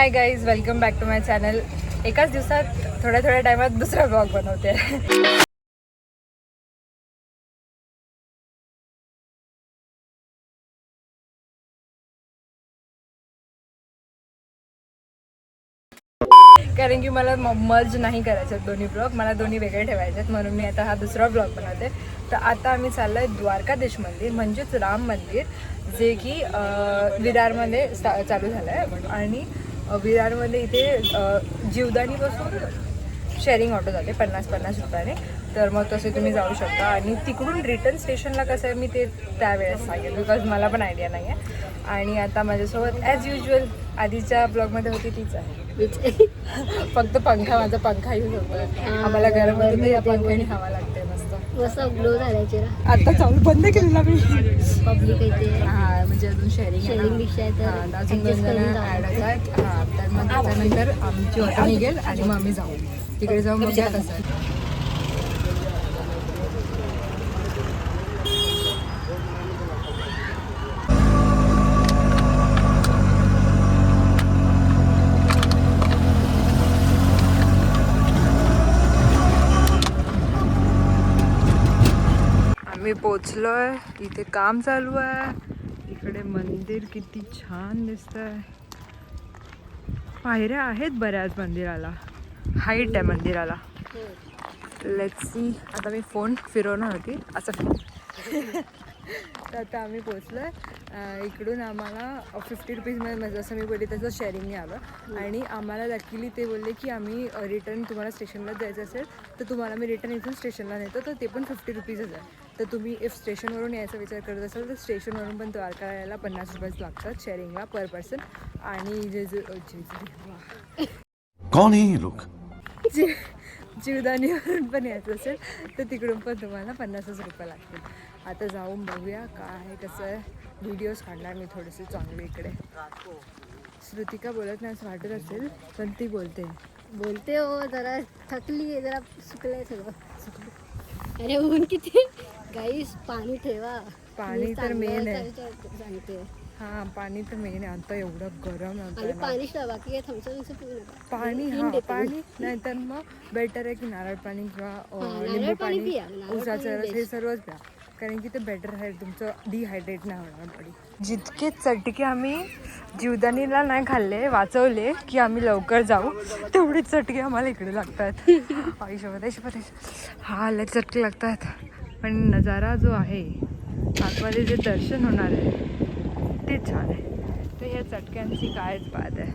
High guys, welcome back to my channel. एकाच दिवसात थोड्या टायमात दुसरा ब्लॉग बनवते. कारण की मला मर्ज नाही करायचे दोन्ही ब्लॉग, मला दोन्ही वेगळे ठेवायचे आहेत, म्हणून मी आता हा दुसरा ब्लॉग बनवते. तर आता आम्ही चाललो आहे द्वारकाधीश मंदिर, म्हणजेच राम मंदिर, जे की विरारमध्ये चालू झालं आहे. आणि विरारमध्ये इथे जीवदानीपासून शेअरिंग ऑटो जाते 50 रुपयाने. तर मग तसे तुम्ही जाऊ शकता. आणि तिकडून रिटर्न स्टेशनला कसं आहे मी ते त्यावेळेस सांगेल, बिकॉज मला पण आयडिया नाही आहे. आणि आता माझ्यासोबत ॲज युजल आधीच्या ब्लॉगमध्ये होती तीच आहे. फक्त माझा पंखा यूज होतो. आम्हाला घरामध्ये या पंख्याने हवा लागते मस्त ग्लो झाल्याचे. आता चालू बंद केलेला मी. पब्लिक येते. हां, म्हणजे अजून शेअरिंग रिक्षा आहे तर अजून 2 जण ॲड आहेत. हां, तर मग त्याच्यानंतर आमची ऑटो निघेल आणि मग आम्ही जाऊ तिकडे जाऊ. मग कसं आहे मी पोचलोय. इथे काम चालू आहे. इकडे मंदिर किती छान दिसतंय. पायऱ्या आहेत बऱ्याच मंदिराला, हाईट आहे मंदिराला. Let's see. आता मी फोन फिरवणार होती असं. तर आता आम्ही पोचलोय. इकडून आम्हाला 50 रुपीजमध्ये, जसं मी बोलले तसं शेअरिंगने आलं. आणि आम्हाला लकीली ते बोलले की आम्ही रिटर्न तुम्हाला स्टेशनला जायचं असेल तर तुम्हाला मी रिटर्न इथून स्टेशनला नेतो, तर ते पण 50 रुपीजच आहे. तर तुम्ही इफ स्टेशनवरून यायचा विचार करत असाल तर स्टेशनवरून पण द्वारका यायला 50 रुपयेच लागतात शेअरिंगला पर पर्सन. आणि कौन है ये लोग? जीवदानीवरून पण यायचं असेल तर तिकडून पण तुम्हाला 50 रुपये लागतील. आता जाऊन बघूया काय कसं आहे. व्हिडिओज काढणार मी थोडेसे चांगले इकडे. श्रुतिका बोलत नाही असं वाटत असेल, पण ती बोलते हो. जरा थकली आहे, जरा सुकलंय सगळं. अरे ऊन किती गाईस. पाणी ठेवा. पाणी तर मेन आहे. सांगते. हां, पाणी तर मेन आहे. आता एवढं गरम आणि पाणी बाकी काय थम्सअप पिऊ नका. पाणी पाणी नाही तर मग बेटर आहे की नारळ पाणी किंवा लिंबू पाणी, उसाचा रस, हे सर्वच प्या. कारण की ते बेटर आहे, तुमचं डिहायड्रेट नाही होणार बॉडी. जितके चटके आम्ही जीवदानीला नाही खाल्ले, वाचवले की आम्ही लवकर जाऊ, तेवढेच चटके आम्हाला इकडे लागतात. आयुष्यामध्ये हा लय चटके लागतात. पण नजारा जो आहे, आतमध्ये जे दर्शन होणार आहे ते छान आहे. तर या चटक्यांची कायच बात आहे.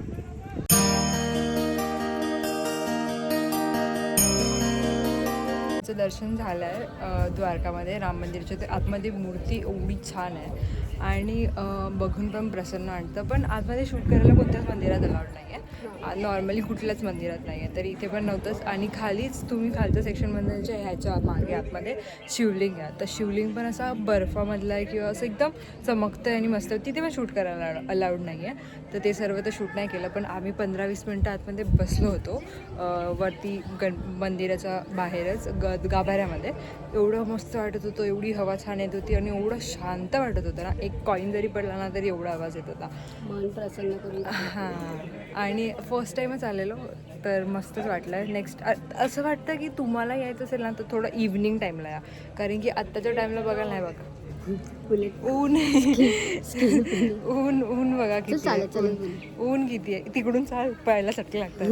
दर्शन झालं आहे द्वारकामध्ये राम मंदिरच्या. ते आतमध्ये मूर्ती एवढी छान आहे आणि बघून पण प्रसन्न वाटतं. पण आतमध्ये शूट करायला कोणत्याच मंदिरात अलाउड नाही आहे, नॉर्मली कुठल्याच मंदिरात नाही आहे. तर इथे पण नव्हतंच. आणि खालीच तुम्ही खालच्या सेक्शनमधल्या ह्याच्या मागे आतमध्ये शिवलिंग आहे. तर शिवलिंग पण असा बर्फामधला आहे किंवा असं एकदम चमकतं आणि मस्त. तिथे पण शूट करायला अलाउड नाही आहे. तर ते सर्व तर शूट नाही केलं. पण आम्ही 15-20 मिनटं आतमध्ये बसलो होतो वरती मंदिराच्या बाहेरच गाभाऱ्यामध्ये. एवढं मस्त वाटत होतं, एवढी हवा छान येत होती आणि एवढं शांत वाटत होतं ना. एक कॉईन जरी पडला ना तरी एवढा आवाज येत होता. मन प्रसन्न करून. हां, आणि फर्स्ट टाईमच आलेलो तर मस्तच वाटलं. नेक्स्ट असं वाटतं की तुम्हाला यायचं असेल ना तर थोडं इव्हनिंग टाईमला या. कारण की आत्ताच्या टाईमला बघायला नाही बघा, ऊन ऊन ऊन बघा किती. ऊन किती आहे तिकडून पळायला चटके लागतात.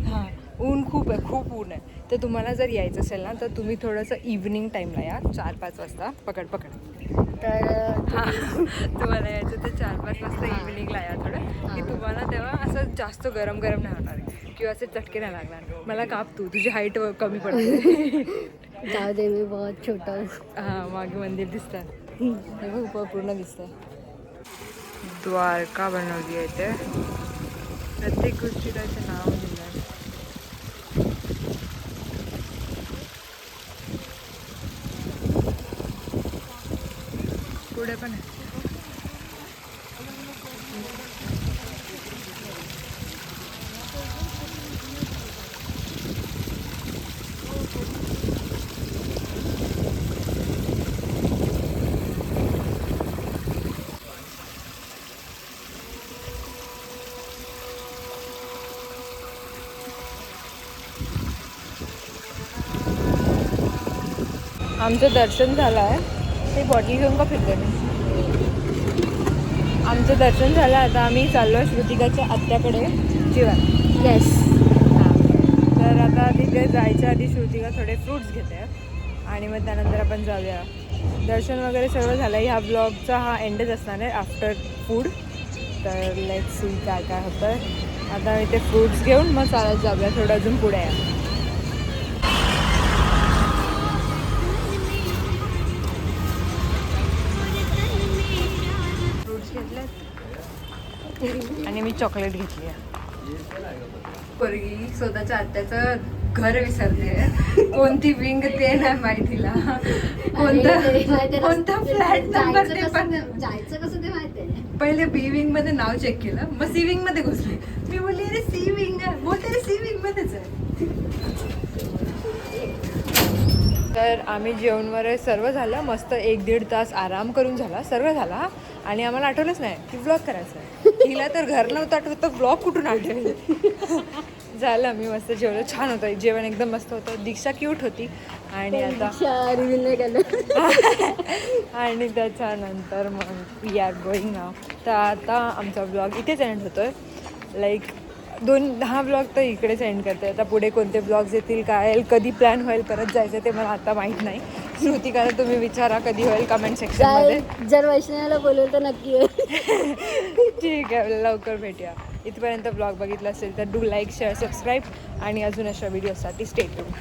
हां, ऊन खूप आहे, खूप ऊन आहे. तर तुम्हाला जर यायचं असेल ना तर तुम्ही थोडंसं इव्हनिंग टाईमला या, 4-5 वाजता. पकड तर हां, तुम्हाला यायचं तर 4-5 वाजता इव्हनिंगला या थोडं, की तुम्हाला तेव्हा असं जास्त गरम नाही होणार किंवा असे चटके नाही लागणार. मला काप, तुझी हाईट कमी पडते. जाऊ दे, मी बहुत छोटा. हां, मागे मंदिर दिसतात, हे बघ पूर्ण दिसतं. द्वारका बनवली आहे ते. प्रत्येक गोष्टीला त्याचं नाव दिलं आहे. पुढे पण आहे. आमचं दर्शन झालं आहे. ते बॉटल घेऊन का फिरते मी. आमचं दर्शन झालं. आता आम्ही चाललो आहे श्रुतिकाच्या आत्याकडे जेवण. येस. हां, तर आता तिथे जायच्या आधी श्रुतिका थोडे फ्रूट्स घेते आणि मग त्यानंतर आपण जाऊया. दर्शन वगैरे सर्व झालं. ह्या ब्लॉगचा हा एंडच असणार आहे आफ्टर फूड. तर लेट्स सी काय काय होतं. आता मी ते फ्रूट्स घेऊन मग चालत जाऊया थोडं अजून पुढे आहे. फ्रूट्स घेतलेत आणि मी चॉकलेट घेतली आहे. पोरगी स्वतःच्या आत्याचं घर विसरते. कोणती विंग ते नाही माहितीला. कोणता फ्लॅट नंबर ते पण. जायचं कसं ते माहिती आहे. पहिले बी विंग मध्ये नाव चेक केलं, मग सी विंग मध्ये घुसले. मी बोलली अरे सी विंग आहे, बोलते अरे सी विंग मध्येच आहे. तर आम्ही जेवण वगैरे सर्व झालं. मस्त 1-1.5 तास आराम करून झाला. सर्व झाला आणि आम्हाला आठवलंच नाही की व्लॉग करायचं आहे. तिला तर घर नव्हतं आठवत तर व्लॉग कुठून आठवेल. झालं. मी मस्त जेवलं. छान होतं जेवण, एकदम मस्त होतं. दीक्षा क्यूट होती. आणि आता आणि त्याच्यानंतर मग वी आर गोईंग नाव. तर आता आमचा ब्लॉग इथेच एंड होतो आहे. लाईक 2-10 ब्लॉग तर इकडेच एंड करते. आता पुढे कोणते ब्लॉग्स येतील, काय येईल, कधी प्लॅन होईल परत जायचं ते मला आता माहीत नाही. श्रुतिकाला तुम्ही विचारा कधी होईल कमेंट सेक्शनमध्ये. जर वैष्णवीला बोलवलं तर नक्की होईल. ठीक आहे, लवकर भेटूया. इथपर्यंत ब्लॉग बघितला असेल तर डू लाईक, शेअर, सबस्क्राईब आणि अजून अशा व्हिडिओसाठी स्टे ट्यून्ड.